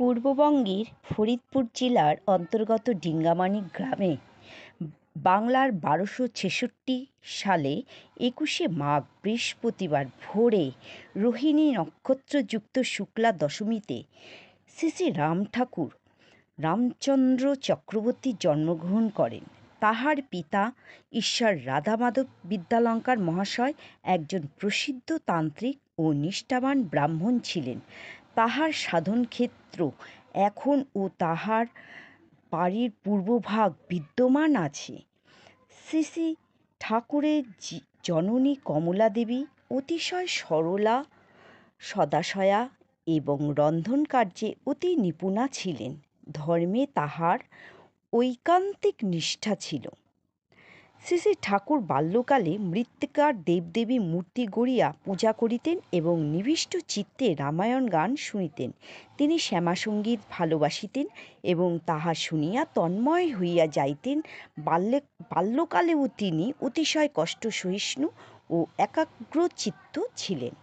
পূর্ববঙ্গের ফরিদপুর জেলার অন্তর্গত ডিঙ্গামানি গ্রামে বাংলার ১২৬৬ সালে ২১শে মাঘ বৃহস্পতিবার ভোরে রোহিণী নক্ষত্রযুক্ত শুক্লা দশমীতে শ্রী শ্রী রাম ঠাকুর রামচন্দ্র চক্রবর্তী জন্মগ্রহণ করেন। তাহার পিতা ঈশ্বর রাধামাধব বিদ্যালঙ্কার মহাশয় একজন প্রসিদ্ধ তান্ত্রিক ও নিষ্ঠাবান ব্রাহ্মণ ছিলেন। তাহার সাধনক্ষেত্র এখনও তাহার বাড়ির পূর্বভাগ বিদ্যমান আছে। শ্রী শ্রী ঠাকুরের জননী কমলা দেবী অতিশয় সরলা, সদাশয়া এবং রন্ধনকার্যে অতি নিপুণা ছিলেন। ধর্মে তাহার ঐকান্তিক নিষ্ঠা ছিল। শ্রী শ্রী ঠাকুর বাল্যকালে মৃত্তিকার দেবদেবী মূর্তি গড়িয়া পূজা করিতেন এবং নিবিষ্ট চিত্তে রামায়ণ গান শুনিতেন। তিনি শ্যামাসঙ্গীত ভালোবাসিতেন এবং তাহা শুনিয়া তন্ময় হইয়া যাইতেন। বাল্যকালেও তিনি অতিশয় কষ্ট সহিষ্ণু ও একাগ্রচিত্ত ছিলেন।